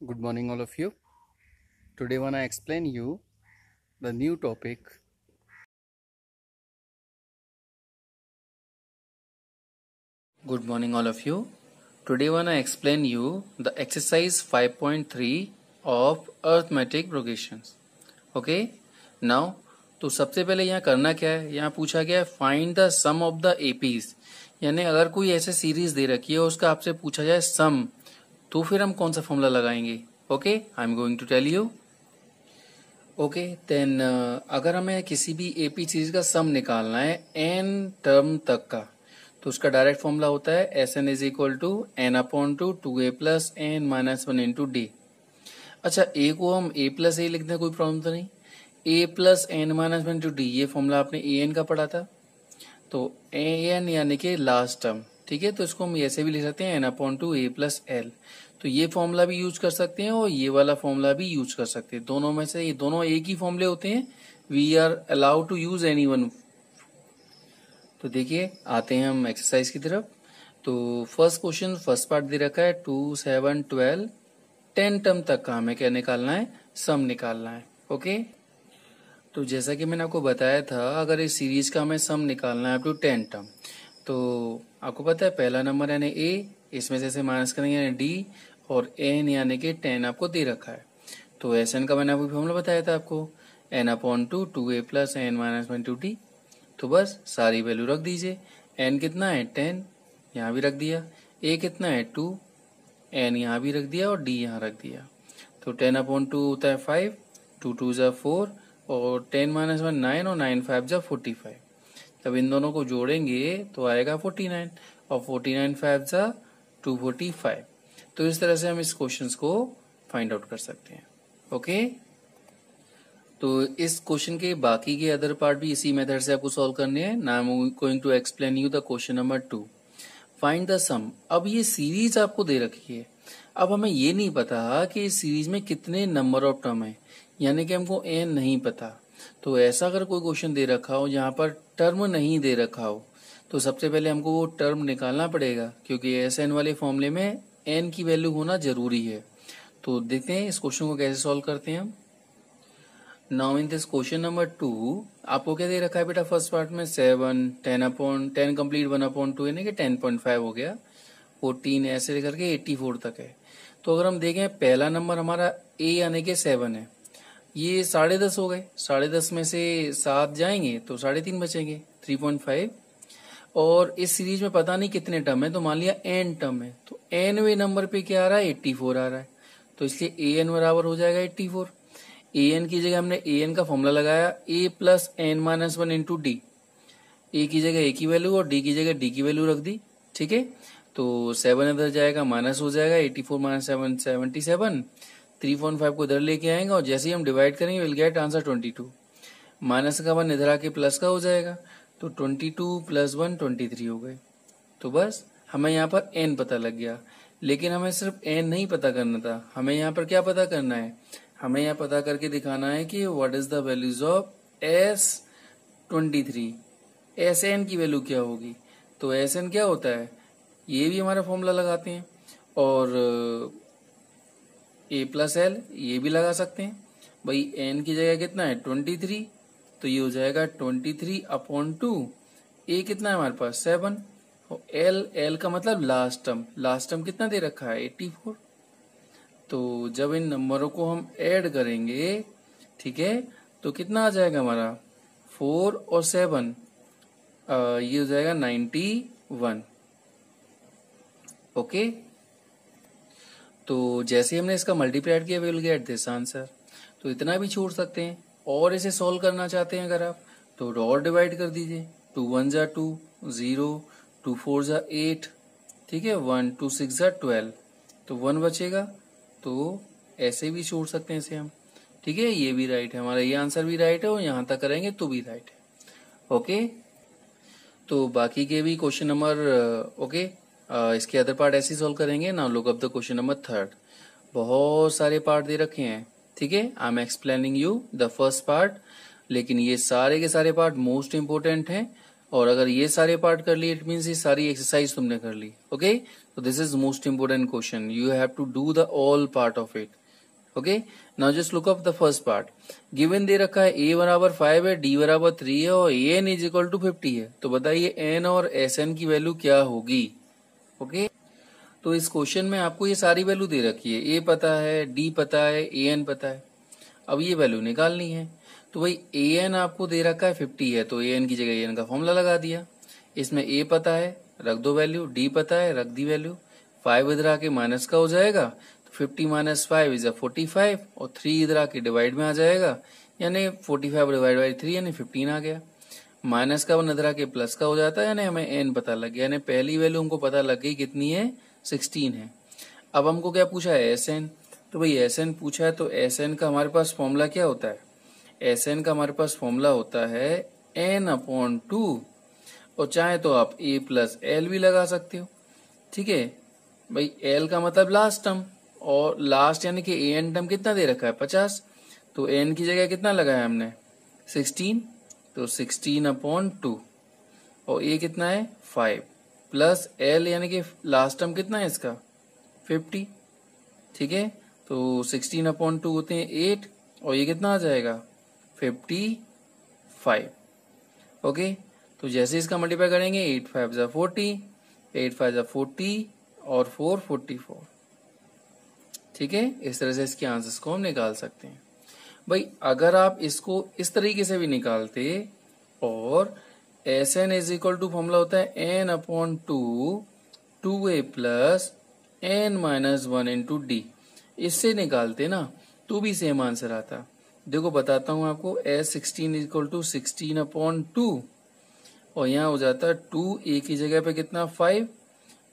Good morning, all of you. Today, wanna explain you the new topic. Good morning, all of you. Today, wanna explain you the exercise 5.3 of arithmetic progressions. Okay. Now, तो सबसे पहले यहाँ करना क्या है, यहाँ पूछा गया है find the sum of the APs, यानी अगर कोई ऐसे सीरीज दे रखी है उसका आपसे पूछा जाए सम, तो फिर हम कौन सा फॉर्मूला लगाएंगे. Okay, I am going to tell you. Okay then अगर हमें किसी भी एपी सीरीज का सम निकालना है एन टर्म तक का, तो उसका डायरेक्ट फॉर्मूला होता है S N is equal to N upon two A plus N minus one into D. अच्छा, ए को हम ए प्लस ए लिखते हैं, कोई प्रॉब्लम तो नहीं. A plus N minus one into D, ये फॉर्मूला आपने ए एन का पढ़ा था. तो ए एन यानी कि लास्ट टर्म, ठीक है. तो इसको हम ऐसे भी लिख सकते हैं N upon two A plus L. तो ये फॉर्मूला भी यूज कर सकते हैं और ये वाला फॉर्मूला भी यूज कर सकते हैं. दोनों में से ये दोनों एक ही फॉर्मूले होते हैं. We are allowed to use any one. तो देखिए, आते हैं हम एक्सरसाइज की तरफ. तो फर्स्ट क्वेश्चन, फर्स्ट पार्ट दे रखा है 2, 7, 12, 10 टर्म तक का हमें क्या निकालना है, सम निकालना है. ओके. तो जैसा कि मैंने आपको बताया था, अगर इस सीरीज का हमें सम निकालना है अप टू 10 टर्म, तो आपको पता है पहला नंबर यानी ए, इसमें से माइनस करेंगे यानी डी, और एन यानी कि 10 आपको दे रखा है. तो एस एन का मैंने आपको फॉर्मूला बताया था आपको, N upon two A plus N minus one two D. तो बस सारी वैल्यू रख दीजिए. एन कितना है 10, यहाँ भी रख दिया. ए कितना है 2, एन यहाँ भी रख दिया और डी यहाँ रख दिया. तो 10 अपॉन टू होता है 5, 2 × 4 और 10 माइनस वन 9 और 9 5 × 45. जब इन दोनों को जोड़ेंगे तो आएगा 49 और 49 5 × 245. तो इस तरह से हम इस क्वेश्चन को फाइंड आउट कर सकते हैं. ओके. तो इस क्वेश्चन के बाकी के अदर पार्ट भी इसी मेथड से आपको सॉल्व करने हैं. Now I am going to explain you the question number 2. Find the sum. अब ये सीरीज आपको दे रखी है. अब हमें ये नहीं पता कि इस सीरीज में कितने नंबर ऑफ टर्म है, यानी कि हमको एन नहीं पता. तो ऐसा अगर कोई क्वेश्चन दे रखा हो जहां पर टर्म नहीं दे रखा हो, तो सबसे पहले हमको वो टर्म निकालना पड़ेगा, क्योंकि एस एन वाले फॉर्मूले में एन की वैल्यू होना जरूरी है. तो देखते हैं इस क्वेश्चन को कैसे सॉल्व करते हैं हम. Now in this question number 2 आपको क्या दे रखा है बेटा, फर्स्ट पार्ट में 7, 10 अपॉन 10 कंप्लीट 1 अपॉन 2 यानी कि 10.5 हो गया. 14 ऐसे लेकर के 84 तक है. तो अगर हम देखें पहला नंबर हमारा ए यानी कि 7 है, ये 10.5 हो गए. 10.5 में से 7 जाएंगे तो 3.5 बचेंगे, 3.5. और इस सीरीज में पता नहीं कितने टर्म है, तो मान लिया एन टर्म है. तो एनवे नंबर पे क्या आ रहा है, 84 आ रहा है. तो इसलिए ए एन बराबर हो जाएगा 84. ए एन की जगह हमने ए एन का फॉर्मूला लगाया, A plus N minus one into D. A की जगह ए की वैल्यू और डी की जगह डी की वैल्यू रख दी. ठीक है. तो 7 इधर जाएगा, माइनस हो जाएगा, 84 माइनस 7 77. 3.5 को इधर लेके आएंगे और जैसे ही हम डिवाइड करेंगे विल गेट आंसर 22. माइनस का 1 इधर आके प्लस का हो जाएगा, तो 22 + 1 23 हो गए. तो बस हमें यहाँ पर एन पता लग गया. लेकिन हमें सिर्फ एन नहीं पता करना था, हमें यहाँ पर क्या पता करना है, हमें यहाँ पता करके दिखाना है कि what is the values of S23. S N की वैल्यू क्या होगी. तो एस एन क्या होता है, ये भी हमारा फॉर्मूला लगाते हैं, और ए प्लस एल ये भी लगा सकते हैं. भाई एन की जगह कितना है 23, तो ये हो जाएगा 23 अपॉन 2. ए कितना है हमारे पास 7, और एल का मतलब लास्ट टर्म. लास्ट टर्म कितना दे रखा है 84. तो जब इन नंबरों को हम ऐड करेंगे, ठीक है, तो कितना आ जाएगा हमारा 4 और 7, ये हो जाएगा 91. ओके. तो जैसे हमने इसका मल्टीप्लाइड किया विल गेट दिस आंसर. तो इतना भी छोड़ सकते हैं, और इसे सॉल्व करना चाहते हैं अगर आप, तो और डिवाइड कर दीजिए. 2 1 = 2, 0, 2 4 = 8, ठीक है, 1 2 6 = 12, तो 1 बचेगा. तो ऐसे भी छोड़ सकते हैं इसे हम. ठीक है, ये भी राइट है, हमारा ये आंसर भी राइट है, और यहां तक करेंगे तो भी राइट है. ओके. तो बाकी के भी क्वेश्चन नंबर ओके, इसके अदर पार्ट ऐसे ही सॉल्व करेंगे. Now look up the question number 3. बहुत सारे पार्ट दे रखे हैं. ठीक है, I am explaining you the first part, लेकिन ये सारे के सारे पार्ट मोस्ट इंपोर्टेंट हैं. और अगर ये सारे पार्ट कर लिए इट मीन्स ये सारी एक्सरसाइज तुमने कर ली. ओके, तो this is most important question. You have to do the all part of it. Okay, now just look up the first part. Given दे रखा है a बराबर 5 है, d बराबर 3 है और an इज इक्वल टू 50 है. तो बताइए n और sn की वैल्यू क्या होगी. ओके, तो इस क्वेश्चन में आपको ये सारी वैल्यू दे रखी है. a पता है, d पता है, an पता है. अब ये वैल्यू निकालनी है. तो भाई an आपको दे रखा है 50 है, तो an की जगह an का फॉर्मूला लगा दिया. इसमें a पता है, रख दो वैल्यू, d पता है, रख दी वैल्यू. 5 इधर आके माइनस का हो जाएगा, तो 50 माइनस 5 इज 45 और 3 इधर आके डिवाइड में आ जाएगा, यानी 45 डिवाइड बाई 3 यानी 15 आ गया. माइनस का वन इधर आके प्लस का हो जाता है, यानी हमें n पता लग गया. यानी पहली वैल्यू हमको पता लग गई कितनी है, 16 है. अब हमको क्या पूछा है, Sn. तो भाई Sn पूछा है, तो Sn का हमारे पास फॉर्मूला क्या होता है. Sn का हमारे पास फॉर्मूला होता है n/2 और चाहे तो आप a प्लस l भी लगा सकते हो. ठीक है भाई, l का मतलब लास्ट टर्म और लास्ट यानी कि an टर्म कितना दे रखा है 50, तो n की जगह कितना लगाया हमने 16, तो 16/2 और a कितना है 5 प्लस l यानी कि लास्ट टर्म कितना है इसका 50. ठीक है, तो 16/2 होते हैं 8 और ये कितना आ जाएगा 55. ओके, तो जैसे इसका मल्टीप्लाई करेंगे 8 5 जा 40, 8 5 जा 40 और 4 44. ठीक है, इस तरह से इसके आंसर्स को हम निकाल सकते हैं. भाई अगर आप इसको इस तरीके से भी निकालते और Sn is equal to formula होता है n/2 2a plus n-1 into D, इससे निकालते ना तो भी सेम आंसर आता. देखो बताता हूं आपको, S16 इक्वल टू 16/2 और यहाँ हो जाता 2 a की जगह पे कितना 5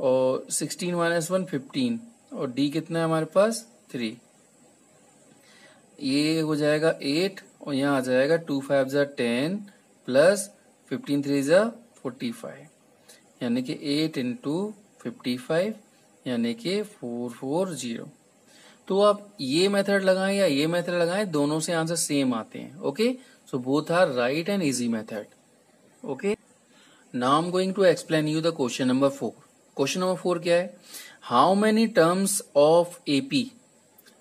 और 16 माइनस 1 15 और d कितना है हमारे पास 3. ये हो जाएगा 8 और यहाँ आ जाएगा 2 5 जा 10 प्लस 15 3 जा 45, यानी कि 8 इंटू 55 यानी कि 440. तो आप ये मेथड लगाएं या ये मेथड लगाएं, दोनों से आंसर सेम आते हैं. Okay, so both are right and easy method. Okay, now I am going to explain you the question number 4. Question number 4 क्या है, how many terms of AP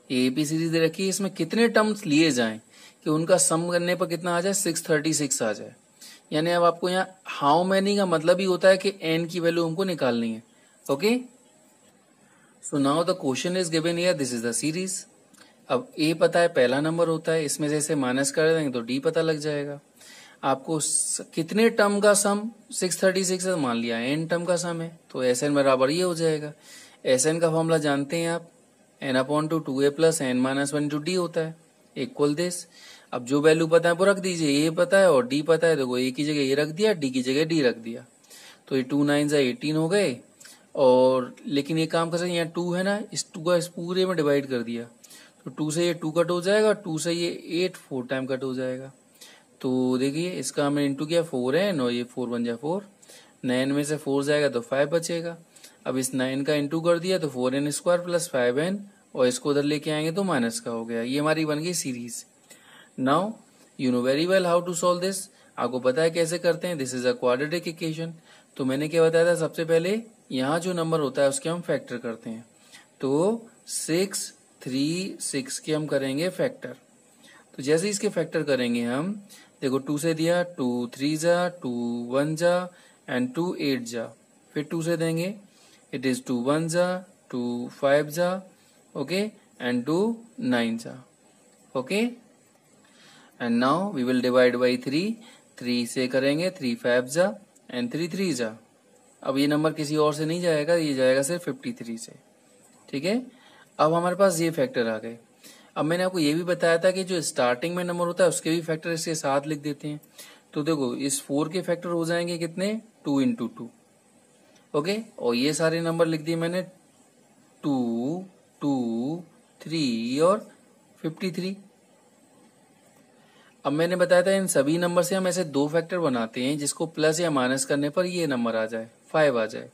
series दे रखी है, इसमें कितने टर्म्स लिए जाएं कि उनका सम करने पर कितना आ जाए 636 आ जाए. यानी अब आपको यहाँ हाउ मेनी का मतलब ही होता है कि n की वैल्यू हमको निकालनी है. Okay, so now the question is given here, this is the series. अब a पता है, पहला नंबर होता है, इसमें जैसे माइनस कर देंगे तो d पता लग जाएगा. आपको कितने टर्म का सम 636 मान लिया n टर्म का सम है, तो Sn बराबर ये हो जाएगा. Sn का फॉर्मूला जानते हैं आप, n/2 2a plus n-1 into D होता है, इक्वल दिस. अब जो वैल्यू पता है वो रख दीजिए, a पता है और d पता है, देखो a की जगह a रख दिया, d की जगह d रख दिया, तो ये 2 9 18 हो गए. और लेकिन ये काम कर सकते, यहाँ 2 है ना, इस 2 का इस पूरे में डिवाइड कर दिया, तो 2 से ये 2 कट हो जाएगा, 2 से ये 8 4 टाइम कट हो जाएगा. तो देखिए इसका हमने इंटू किया 4n और ये 4 बन जाए 4, 9 में से 4 जाएगा तो 5 बचेगा. अब इस 9 का इंटू कर दिया तो 4n स्क्वायर प्लस 5n और इसको उधर लेके आएंगे तो माइनस का हो गया. ये हमारी बन गई series. Now you know very well how to solve this. आपको पता है कैसे करते हैं, this is a quadratic equation. तो मैंने क्या बताया था, सबसे पहले यहाँ जो नंबर होता है उसके हम फैक्टर करते हैं. तो 6 3 6 के हम करेंगे फैक्टर. तो जैसे इसके फैक्टर करेंगे हम, देखो 2 से दिया 2 3 जा 2 1 जा एंड 2 8 जा, फिर 2 से देंगे, इट इज 2 1 जा 2 5 जा, ओके, एंड 2 9 जा. Okay, and now we will divide by 3 से करेंगे 3 5 जा एंड 3 3 जा. अब ये नंबर किसी और से नहीं जाएगा, ये जाएगा सिर्फ 53 से. ठीक है, अब हमारे पास ये फैक्टर आ गए. अब मैंने आपको ये भी बताया था कि जो स्टार्टिंग में नंबर होता है उसके भी फैक्टर इसके साथ लिख देते हैं. तो देखो इस 4 के फैक्टर हो जाएंगे कितने 2 इंटू 2. ओके, और ये सारे नंबर लिख दिए मैंने 2 2 3 और 53. अब मैंने बताया था इन सभी नंबर से हम ऐसे दो फैक्टर बनाते हैं जिसको प्लस या माइनस करने पर ये नंबर आ जाए 5 आ जाए.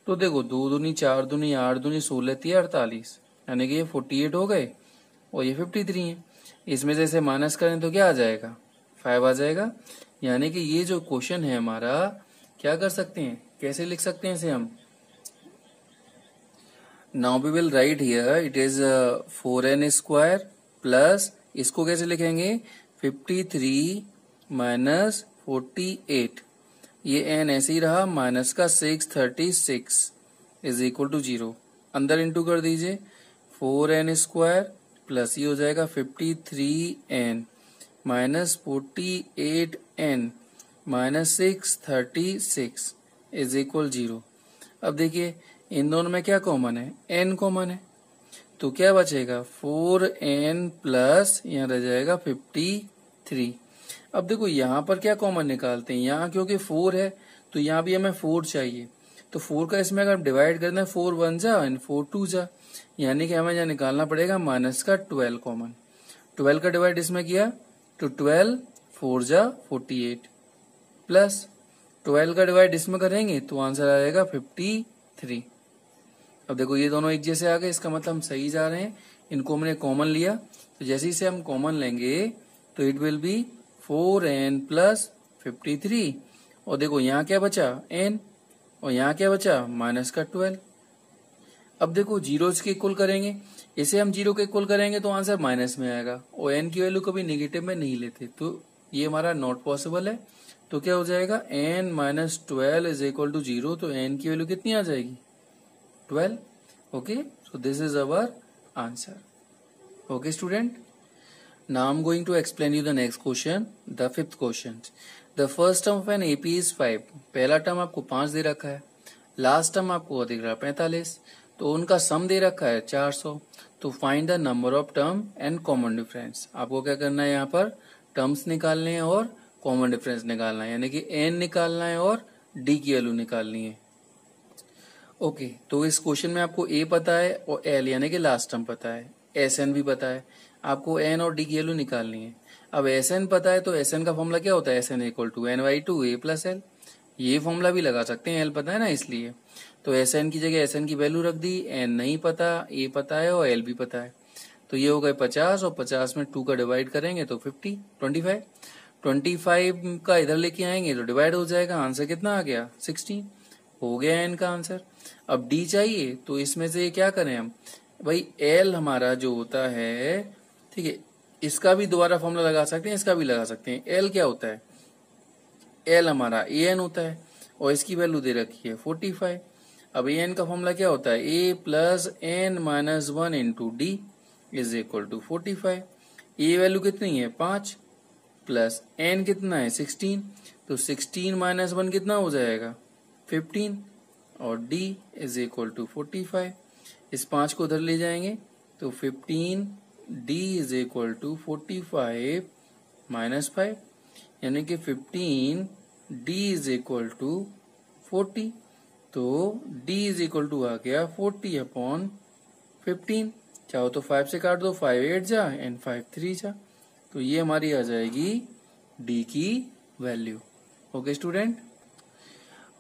तो देखो 2 दूनी 4 दूनी 8 दूनी 16 3 48, यानी कि ये 48 हो गए और ये 53 है. इसमें से इसे माइनस करें तो क्या आ जाएगा 5 आ जाएगा. यानी कि ये जो क्वेश्चन है हमारा, क्या कर सकते हैं, कैसे लिख सकते हैं इसे हम? Now we will write here it is 4n square plus, इसको कैसे लिखेंगे, 53 माइनस 48, ये n ऐसे ही रहा, माइनस का 636 इज इक्वल टू 0, अंदर इंटू कर दीजिए, 4n स्क्वायर प्लस ये हो जाएगा 53n minus 48n minus 636 is equal 0। अब देखिए इन दोनों में क्या कॉमन है, n कॉमन है, तो क्या बचेगा 4n प्लस यहाँ रह जाएगा 53। अब देखो यहाँ पर क्या कॉमन निकालते हैं, यहाँ क्योंकि 4 है तो यहाँ भी हमें 4 चाहिए, तो 4 का इसमें अगर डिवाइड करना है 4 1 जा एंड 4 2 जा, यानी कि हमें यहाँ निकालना पड़ेगा माइनस का 12 कॉमन। 12 का डिवाइड इसमें किया तो 12 4 जा 48 प्लस 12 का डिवाइड इसमें करेंगे तो आंसर आ जाएगा 53। अब देखो ये दोनों एक जैसे आ गए, इसका मतलब हम सही जा रहे हैं, इनको हमने कॉमन लिया, तो जैसे ही से हम कॉमन लेंगे तो it will be 4n plus 53, और देखो यहाँ क्या बचा n, और यहाँ क्या बचा माइनस का 12। अब देखो जीरोस के इक्वल करेंगे, इसे हम जीरो के इक्वल करेंगे तो आंसर माइनस में आएगा, और n की वैल्यू कभी नेगेटिव में नहीं लेते, तो ये हमारा नॉट पॉसिबल है। तो क्या हो जाएगा n minus 12 is equal to 0, तो n की वैल्यू कितनी आ जाएगी 12। Okay, so this is our answer. Okay student, now I'm going to explain you the next question, the fifth question. The first term of an AP is 5, पहला term आपको 5 दे रखा है, last term आपको दिख रहा है 45, तो उनका सम दे रखा है 400, तो find the number of term and common difference. आपको क्या करना है, यहाँ पर टर्म्स निकालने हैं और कॉमन डिफरेंस निकालना है, यानी कि n निकालना है और d की वैल्यू निकालनी है। ओके, तो इस क्वेश्चन में आपको a पता है और l यानी कि लास्ट टर्म पता है, sn भी पता है, आपको n और d की वैल्यू निकालनी है। अब sn पता है तो sn का फॉर्मूला क्या होता है, sn equal to n/2 a plus l, ये फॉर्मूला भी लगा सकते हैं, l पता है ना इसलिए, तो sn की जगह sn की वैल्यू रख दी, n नहीं पता, a पता है और l भी पता है, तो ये हो गए 50, और 50 में 2 का डिवाइड करेंगे तो 25 का इधर लेके आएंगे तो डिवाइड हो जाएगा, आंसर कितना आ गया 16, हो गया n का आंसर। अब d चाहिए तो इसमें से क्या करें हम, भाई l हमारा जो होता है, ठीक है, इसका भी दोबारा फॉर्मूला लगा सकते हैं, इसका भी लगा सकते हैं। l क्या होता है, l हमारा an होता है और इसकी वैल्यू दे रखी है 45। अब an का फॉर्मूला क्या होता है, a plus n minus 1 into D is equal to 45। a value कितनी है 5 प्लस n कितना है 16, तो 16 माइनस 1 कितना हो जाएगा 15, और d इज इक्वल टू 45। इस 5 को उधर ले जाएंगे तो 15 d is equal to 45 minus 5, यानी कि 15 d इज इक्वल टू 40, तो d इज इक्वल टू आ गया 40 अपॉन 15, चाहो तो 5 से काट दो, 5 8 जा एंड 5 3 जा, तो ये हमारी आ जाएगी d की value. Okay student,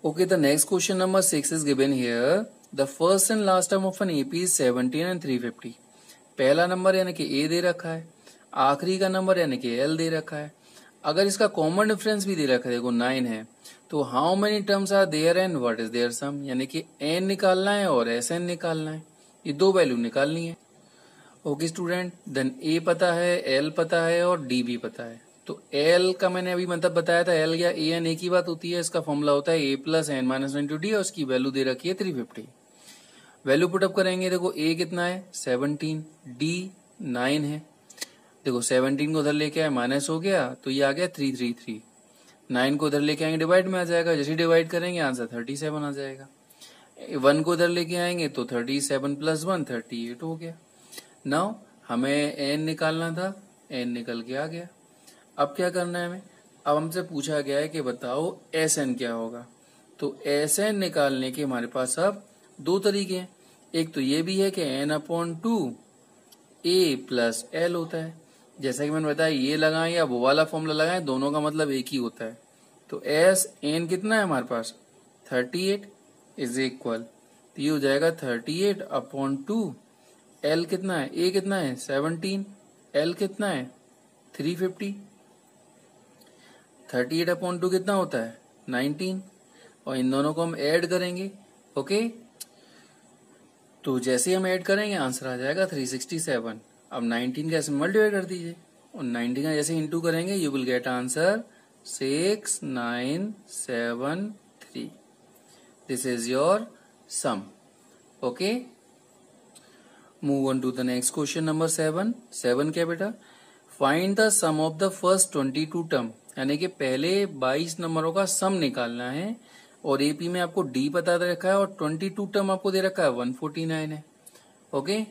okay, the next question number 6 is given here. The first and last term of an AP is 17 and 350. पहला नंबर यानी कि a दे रखा है, आखिरी का नंबर यानी कि l दे रखा है। अगर इसका कॉमन डिफरेंस भी दे रखा है, देखो 9 है, तो how many terms are there and what is their sum, यानी कि n निकालना है और sn निकालना है, ये दो वैल्यू निकालनी है। ओके स्टूडेंट, देन a पता है, l पता है और d भी पता है। तो l का मैंने अभी मतलब बताया था, l या an एक ही बात होती है, इसका फॉर्मूला होता है a plus n minus 1 D, और उसकी वैल्यू दे रखी है 350। वैल्यू पुटअप करेंगे, देखो a कितना है 17, d 9 है, देखो 17 को उधर लेके आए माइनस हो गया तो ये आ गया 333, 9 को उधर लेके आएंगे डिवाइड में आ जाएगा, जैसे डिवाइड करेंगे आंसर 37 आ जाएगा। 1 को उधर लेके आएंगे तो 37 प्लस 1 38 हो गया। नाउ हमें n निकालना था, n निकल के आ गया। अब क्या करना है हमें, अब हमसे पूछा गया है कि बताओ sn क्या होगा, तो sn निकालने के हमारे पास अब दो तरीके हैं। एक तो ये भी है कि n/2 a प्लस l होता है, जैसा कि मैंने बताया ये लगाएं या वो वाला फॉर्मूला लगाएं, दोनों का मतलब एक ही होता है। तो n कितना है हमारे पास 38 इज इक्वल, तो ये हो जाएगा 38/2, l कितना है, a कितना है 17, l कितना है 350, 38/2 कितना होता है 19, और इन दोनों को हम ऐड करेंगे। ओके, तो जैसे हम ऐड करेंगे आंसर आ जाएगा 367। अब 19 का ऐसे मल्टीप्लाई कर दीजिए और 19 का जैसे इंटू करेंगे you will get answer 6973। This is your sum. Okay, move on to the next question number 7 क्या बेटा, find the sum of the first 22 term, यानी कि पहले 22 नंबरों का सम निकालना है और एपी में आपको डी पता दे रखा है और 22 टर्म आपको दे रखा है 149 है। ओके,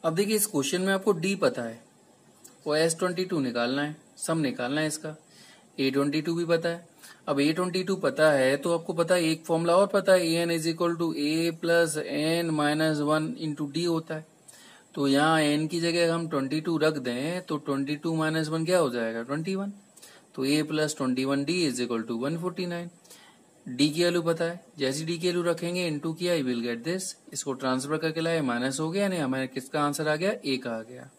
अब देखिए इस क्वेश्चन में आपको डी पता है और S22 निकालना है, सम निकालना है इसका। A22 भी पता है। अब A22 पता है तो आपको पता है एक फॉर्मूला और पता है, AN = A + N - 1 × D होता है। तो यहाँ N की जगह हम 22 रख दें तो 22 - 1 क्या हो जाएगा 21। तो A + 21D = 149। डी की वैल्यू पता है, जैसी डी की वैल्यू रखेंगे इनटू किया आई विल गेट दिस, इसको ट्रांसफर करके लाए माइनस हो गया, नहीं हमारे किसका आंसर आ गया ए का आ गया।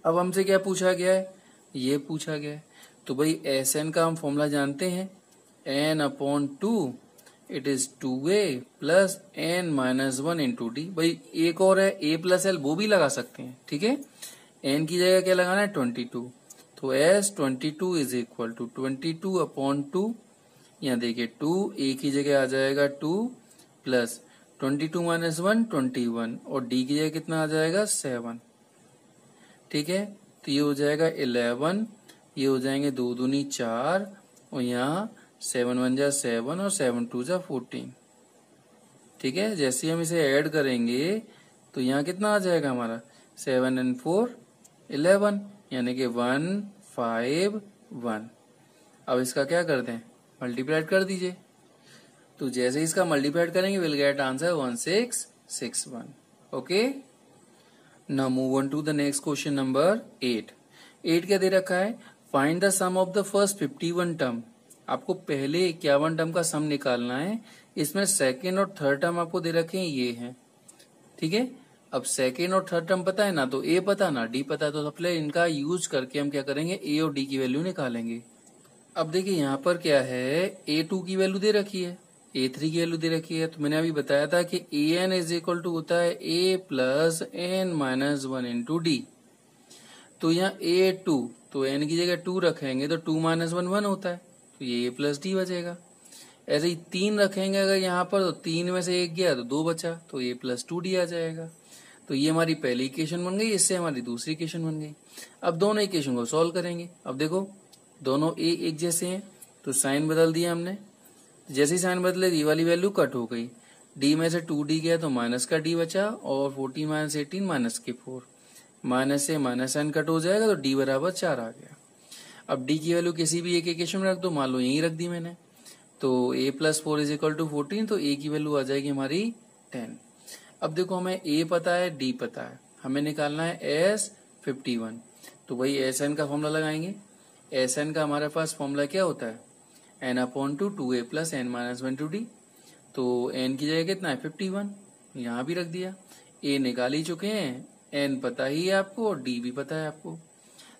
अब हमसे क्या पूछा गया है, ये पूछा गया है। तो भाई एस एन का हम फॉर्मूला जानते हैं, n/2 it is 2a + n - 1 × d। भाई एक और है a + l, वो भी लगा सकते हैं, ठीक है। n की जगह क्या लगाना है 22, तो S22 = 22/2। यहाँ देखिए 2 a की जगह आ जाएगा 2 + 22 - 1 21 और d की जगह कितना आ जाएगा 7, ठीक है। तो ये हो जाएगा 11, ये हो जाएंगे 2 दूनी 4 और यहाँ 7 × 1 = 7 और 7 × 2 = 14, ठीक है। जैसे हम इसे ऐड करेंगे तो यहाँ कितना आ जाएगा हमारा 7 × 4 = 11, यानी कि 151। अब इसका क्या कर दें, मल्टीप्लाइड कर दीजिए। तो जैसे इसका मल्टीप्लाइड करेंगे will get answer 1661। Okay, now move on to the next question number 8 क्या दे रखा है, find the sum of the first 51 term. आपको पहले 51 टर्म का सम निकालना है। इसमें सेकेंड और थर्ड टर्म आपको दे रखे हैं, ये हैं, ठीक है। अब सेकेंड और थर्ड टर्म पता है ना, तो ए पता ना डी पता है, तो सबसे इनका यूज करके हम क्या करेंगे, ए और डी की वैल्यू निकालेंगे। अब देखिए यहाँ पर क्या है, A2 की वैल्यू दे रखी है, A3 की वैल्यू दे रखी है। तो मैंने अभी बताया था कि AN = होता है A + N - 1 × D। तो यहाँ A2, तो N की जगह 2 रखेंगे तो 2 - 1 1 होता है, तो ये A + D बचेगा। ऐसे ही 3 रखेंगे अगर यहाँ पर, तो 3 में से 1 गया तो 2 बचा, तो A + 2D आ जाएगा। तो ये हमारी पहली इक्वेशन बन गई, इससे हमारी दूसरी इक्वेशन बन गई। अब दोनों इक्वेशन को सॉल्व करेंगे। अब देखो दोनों एक जैसे हैं तो साइन बदल दिया हमने, जैसे ही साइन बदले ये वाली वैल्यू कट हो गई, डी में से 2d गया तो माइनस का d बचा और 14 - 18 -4, माइनस से माइनस साइन कट हो जाएगा तो d = 4 आ गया। अब d की वैल्यू किसी भी एक इक्वेशन में रख दो, मान लो यही रख दी मैंने, तो a + 4 = 14, तो a की वैल्यू आ जाएगी हमारी 10। अब देखो हमें a पता है डी पता है, हमें निकालना है S51। तो वही SN का फॉर्मूला लगाएंगे। SN का हमारे पास फॉर्मूला क्या होता है, n/2 2a + n - 1 × d। तो n की जगह कितना है 51, यहाँ भी रख दिया। a निकाल ही चुके हैं, n पता ही है आपको और d भी पता है आपको।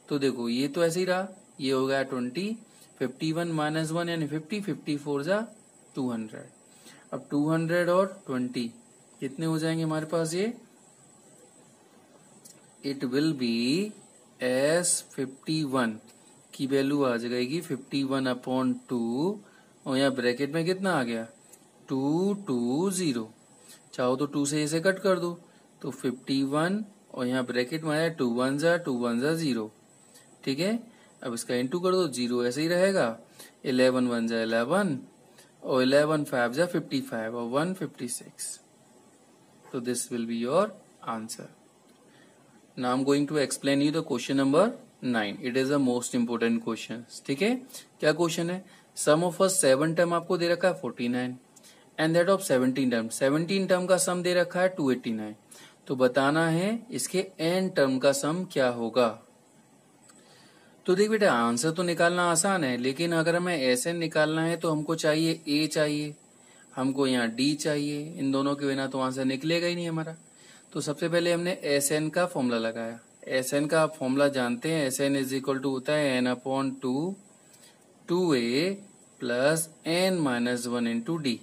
तो देखो ये तो ऐसे ही रहा, ये हो गया 20, 51 - 1 यानी 50, 54 = 200। अब 200 और 20 कितने हो जाएंगे हमारे पास, ये इट विल बी S51 की वैल्यू आ जाएगी 51/2 और यहाँ ब्रैकेट में कितना आ गया 220। चाहो तो 2 से इसे कट कर दो तो 51 और यहाँ ब्रैकेट में आया 2 1 = 2 1 = 0, ठीक है। अब इसका इंटू कर दो, 0 ऐसे ही रहेगा, 11 1 = 11 और 11 5 = 55 और 156। तो this will be your answer. Now I'm going to explain you the question number 9. It is the most important question. ठीक है, क्या क्वेश्चन है, सम ऑफ फर्स्ट 7 टर्म आपको दे रखा है 49 and that of 17 term, 17 term का सम दे रखा है 289। तो बताना है इसके n टर्म का सम क्या होगा। तो देख बेटा आंसर तो निकालना आसान है, लेकिन अगर हमें SN निकालना है तो हमको चाहिए A चाहिए, हमको यहाँ D चाहिए, इन दोनों के बिना तो आंसर निकलेगा ही नहीं हमारा। तो सबसे पहले हमने SN का फॉर्मूला लगाया। SN का आप फॉर्मूला जानते हैं, SN = होता है n/2 2a plus n minus 1 into D.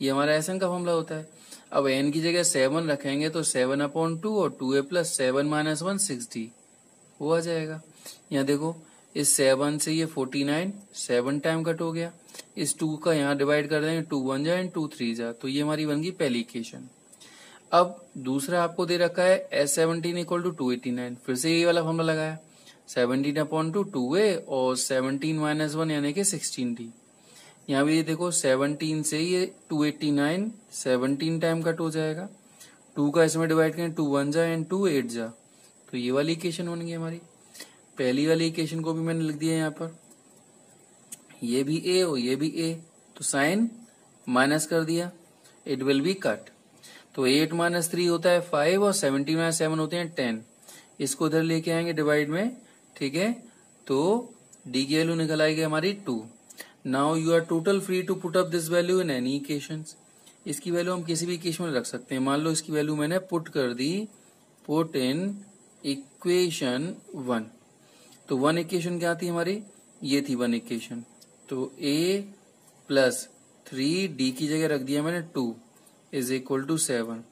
ये हमारा एसएन का फॉर्मूला होता है। अब n की जगह 7 रखेंगे तो 7/2 और 2a प्लस 7 माइनस 1 6d वो आ जाएगा। यहाँ देखो इस 7 से ये 49 7 टाइम कट हो गया। इस 2 का यहाँ डिवाइड कर देंगे 2 1 जा एंड 2 3 जा, तो ये हमारी बन गई पहली इक्वेशन। अब दूसरा आपको दे रखा है S17 इक्वल टू 289, फिर से ये वाला फॉर्मूला लगाया 17/2 2a और 17 माइनस 1 यानी कि 16d। यहाँ भी ये देखो 17 से ये 289 17 टाइम कट हो जाएगा, 2 का इसमें डिवाइड करें 2 1 जा एंड 2 8 जा, तो ये वाली इक्वेशन बन गई हमारी। पहली वाली इक्वेशन को भी मैंने लिख दिया यहाँ पर, ये भी a और ये भी a, तो साइन माइनस कर दिया, इट विल बी कट। तो 8 माइनस 3 होता है 5 और 17 माइनस 7 होते हैं 10। इसको इधर लेके आएंगे डिवाइड में, ठीक है, तो डी की वैल्यू निकल आएगी हमारी 2। Now you are total free to put up this value in any equations. इसकी वैल्यू हम किसी भी इक्वेशन में रख सकते हैं। मान लो इसकी वैल्यू मैंने पुट कर दी, पुट इन इक्वेशन 1, तो 1 इक्वेशन क्या थी हमारी, ये थी 1 इक्वेशन। तो a प्लस 3d की जगह रख दिया मैंने 2 इज इक्वल टू 7,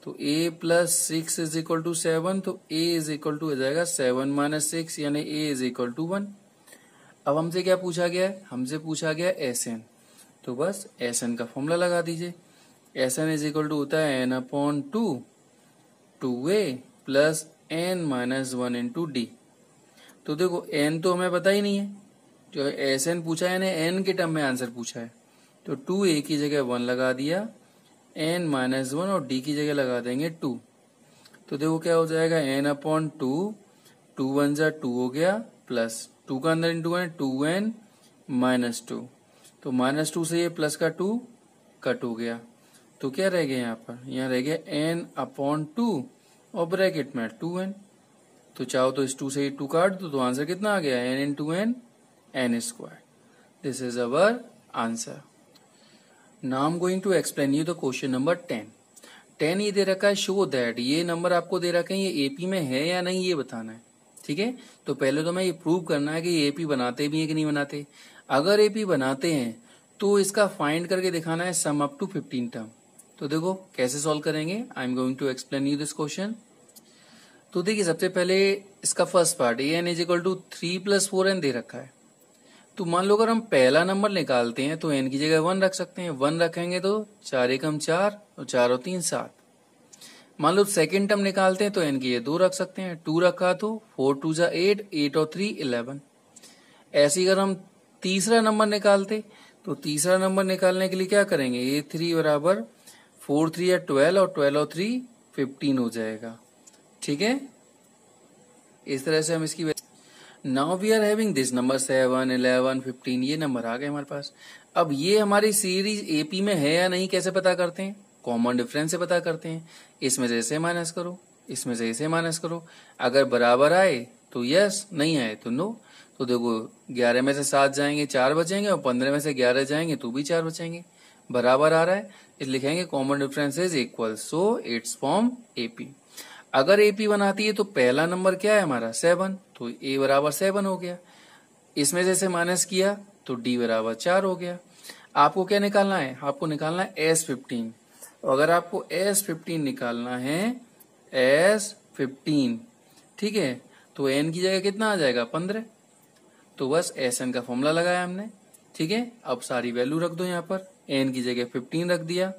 तो a plus 6 is equal to 7, तो a इज इक्वल टू हो जाएगा 7 माइनस 6 यानी a इज इक्वल टू 1। अब हमसे क्या पूछा गया है, हमसे पूछा गया Sn, तो बस Sn का फॉर्मूला लगा दीजिए। Sn इज इक्वल टू होता है n/2 2a plus n minus 1 into D. तो देखो n तो हमें पता ही नहीं है, जो Sn पूछा है यानी n के टर्म में आंसर पूछा है, तो 2a की जगह 1 लगा दिया, n माइनस 1 और d की जगह लगा देंगे 2। तो देखो क्या हो जाएगा n/2 2 1 जा 2 हो गया, प्लस 2 का अंदर इंटू है 2n माइनस 2, तो माइनस 2 से ये प्लस का 2 कट हो गया, तो क्या रह गया यहाँ पर, यहाँ रह गया n/2 और ब्रैकेट में 2n। तो चाहो तो इस 2 से 2 काट दो, तो आंसर कितना आ गया n into n n square. This is our answer. Now I am going to explain you the question number 10 ये दे रखा है, शो दैट, ये नंबर आपको दे रखे हैं, ये एपी में है या नहीं ये बताना है, ठीक है। तो पहले तो मैं ये प्रूव करना है कि ये एपी बनाते भी हैं कि नहीं बनाते। अगर एपी बनाते हैं तो इसका फाइंड करके दिखाना है सम अप टू 15 टर्म। तो देखो कैसे सॉल्व करेंगे, I am going to explain you this question. तो देखिए सबसे पहले इसका first part A N is equal to 3 plus 4n दे रखा है। तो मान लो अगर हम पहला नंबर निकालते हैं तो n की जगह 1 रख सकते हैं, 1 रखेंगे तो 4 एकम 4 और 4 और 3 7। मान लो सेकेंड टर्म निकालते हैं तो n की ये 2 रख सकते हैं, 2 रखा तो 4 2 जा 8, 8 और 3 11। ऐसे अगर हम तीसरा नंबर निकालते तो तीसरा नंबर निकालने के लिए क्या करेंगे, ये 3 बराबर 4 3 या 12 और 12 और 3 15 हो जाएगा, ठीक है। इस तरह से हम इसकी now we are having this number 7 11 15, ये नंबर आ गए हमारे पास। अब ये हमारी सीरीज एपी में है या नहीं कैसे पता करते हैं, कॉमन डिफरेंस से पता करते हैं। इसमें से इसे माइनस करो, इसमें से इसे माइनस करो, अगर बराबर आए तो यस, नहीं आए तो नो। तो देखो 11 में से 7 जाएंगे 4 बचेंगे, और 15 में से 11 जाएंगे तो भी 4 बचेंगे, बराबर आ रहा है, इस लिखेंगे common difference is equal, so it's form AP. अगर एपी बनाती है तो पहला नंबर क्या है हमारा 7, तो ए बराबर 7 हो गया, इसमें से माइनस किया तो डी बराबर 4 हो गया। आपको क्या निकालना है, आपको निकालना है S15। अगर आपको S15 निकालना है S15, ठीक है, तो n की जगह कितना आ जाएगा 15। तो बस Sn का फॉर्मूला लगाया हमने, ठीक है। अब सारी वैल्यू रख दो यहाँ पर, n की जगह 15 रख दिया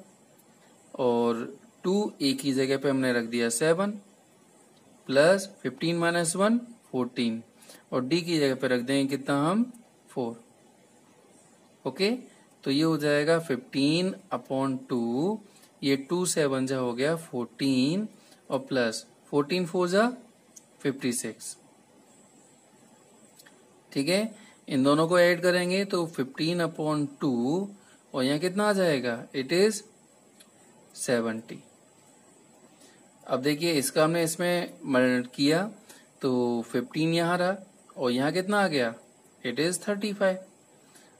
और 2 a की जगह पे हमने रख दिया 7 प्लस 15 माइनस 1 14 और d की जगह पे रख देंगे कितना हम 4, ओके। तो ये हो जाएगा 15/2, ये 2 7 जा हो गया 14 और प्लस 14 4 जा 56, ठीक है। इन दोनों को ऐड करेंगे तो 15/2 और यहाँ कितना आ जाएगा, इट इज 70। अब देखिए इसका हमने इसमें मल्टीप्लाई किया तो 15 यहाँ रहा और यहाँ कितना आ गया, इट इज 35,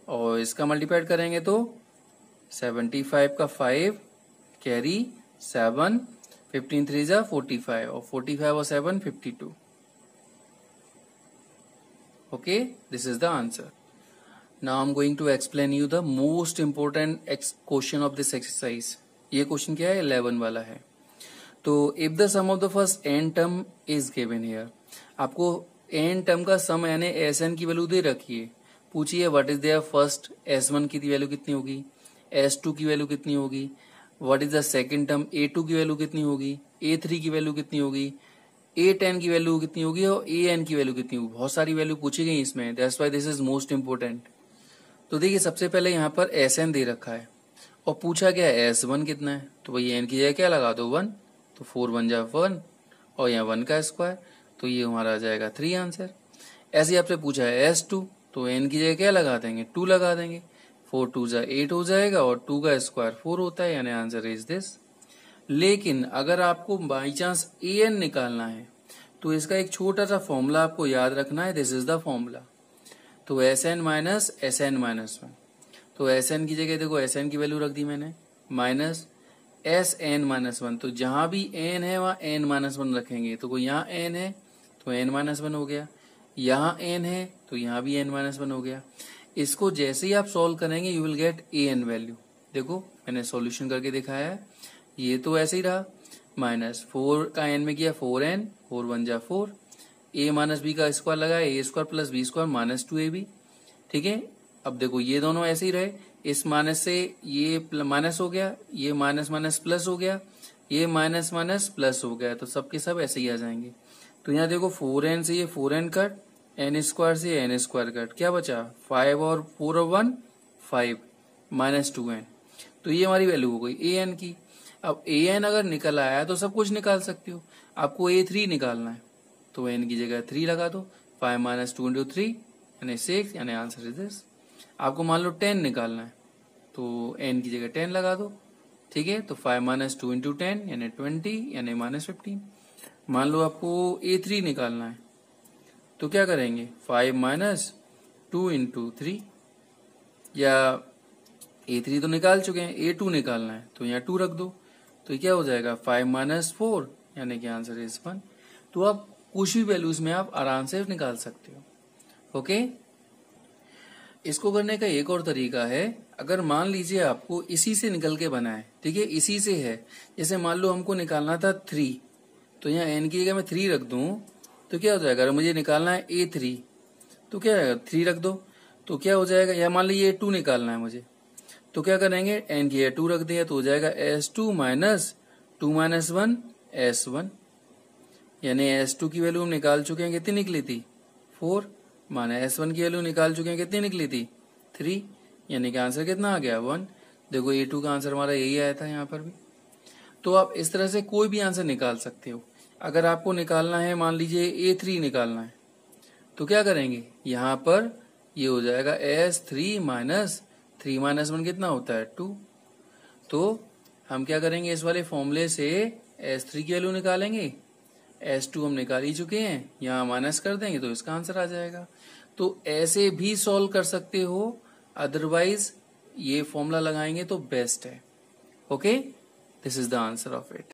और इसका मल्टीप्लाइड करेंगे तो 75 का 5 कैरी 7, 15 3 जा 45 और 45 और 7 52, okay, this is the answer. Now I'm going to explain you the most important question of this exercise. ये क्वेश्चन क्या है? 11 वाला है. तो if the sum of the first n term is given here, आपको n टर्म का सम यानी Sn की वैल्यू दे रखी है. पूछिए what is there first, S1 की वैल्यू कितनी होगी, S2 की वैल्यू कितनी होगी, what is the second term, A2 की वैल्यू कितनी होगी, A3 की वैल्यू कितनी होगी, A10 की वैल्यू कितनी होगी और An की वैल्यू कितनी होगी. बहुत सारी वैल्यू पूछी गई इसमें, that's why this is most important. तो देखिए सबसे पहले यहाँ पर Sn दे रखा है और पूछा गया S1 कितना है. तो भाई n की जगह क्या लगा दो 1, तो 4 1 जा 1 और यहाँ 1 का स्क्वायर, तो ये हमारा आ जाएगा 3 आंसर. ऐसे ही आपसे पूछा है S2, तो n की जगह क्या लगा देंगे, 2 लगा देंगे. 4 2 जा 8 हो जाएगा और 2 का स्क्वायर 4 होता है, यानी आंसर इज दिस. लेकिन अगर आपको बाई चांस an निकालना है तो इसका एक छोटा सा फॉर्मूला आपको याद रखना है. This is the formula. तो Sn माइनस Sn माइनस 1, तो Sn की जगह देखो Sn की वैल्यू रख दी मैंने माइनस Sn माइनस 1. तो जहां भी n है वहां n माइनस 1 रखेंगे. तो यहाँ n है तो n माइनस 1 हो गया, यहाँ n है तो यहाँ भी n माइनस 1 हो गया. इसको जैसे ही आप सॉल्व करेंगे you will gate an value. देखो मैंने सॉल्यूशन करके दिखाया है. ये तो ऐसे ही रहा, माइनस 4 का n में किया 4n, 4 1 जा 4, a माइनस बी का स्क्वायर लगाया, a square plus B square minus 2ab. ठीक है. अब देखो ये दोनों ऐसे ही रहे, इस माइनस से ये माइनस हो गया, ये माइनस माइनस प्लस हो गया, ये माइनस माइनस प्लस हो गया, तो सबके सब ऐसे ही आ जाएंगे. तो यहाँ देखो 4n से ये 4n कट, n स्क्वायर से n स्क्वायर कट, क्या बचा 5 और 4 और 1 5 माइनस 2n. तो ये हमारी वैल्यू हो गई an की. अब an अगर निकल आया तो सब कुछ निकाल सकते हो. आपको a3 निकालना है तो n की जगह 3 लगा दो, 5 माइनस 2 इंटू 3 यानी 6, यानी आंसर इज दिस. आपको मान लो 10 निकालना है तो n की जगह 10 लगा दो. ठीक है. तो 5 माइनस 2 इंटू 10 यानी 20 यानी माइनस 15. मान लो आपको a3 निकालना है तो क्या करेंगे, 5 माइनस 2 इंटू 3, या a3 तो निकाल चुके हैं, a2 निकालना है तो यहाँ 2 रख दो. तो क्या हो जाएगा 5 माइनस 4 यानी कि आंसर इज 1. तो आप कुछ भी वैल्यूज में आप आराम से निकाल सकते हो. ओके. इसको करने का एक और तरीका है. अगर मान लीजिए आपको इसी से निकल के बना है, ठीक है, इसी से है, जैसे मान लो हमको निकालना था 3, तो यहाँ n की जगह मैं 3 रख दूं तो क्या हो जाएगा. अगर मुझे निकालना है a3 तो क्या है 3 रख दो तो क्या हो जाएगा. या मान लीजिए 2 निकालना है मुझे, तो क्या करेंगे, n की जगह 2 रख दिया तो हो जाएगा S2 माइनस 2 माइनस 1 S1, यानी S2 की वैल्यू हम निकाल चुके हैं, कितनी निकली थी 4, माना S1 की वैल्यू निकाल चुके हैं, कितनी निकली थी 3, यानी कि आंसर कितना आ गया 1. देखो A2 का आंसर हमारा यही आया था यहाँ पर भी. तो आप इस तरह से कोई भी आंसर निकाल सकते हो. अगर आपको निकालना है, मान लीजिए A3 निकालना है, तो क्या करेंगे, यहाँ पर ये हो जाएगा S3 माइनस 3 माइनस 1 कितना होता है 2. तो हम क्या करेंगे, इस वाले फॉर्मूले से S3 की वैल्यू निकालेंगे, S2 हम निकाल ही चुके हैं, यहाँ माइनस कर देंगे तो इसका आंसर आ जाएगा. तो ऐसे भी सॉल्व कर सकते हो, अदरवाइज ये फॉर्मूला लगाएंगे तो बेस्ट है. Okay, this is the answer of it.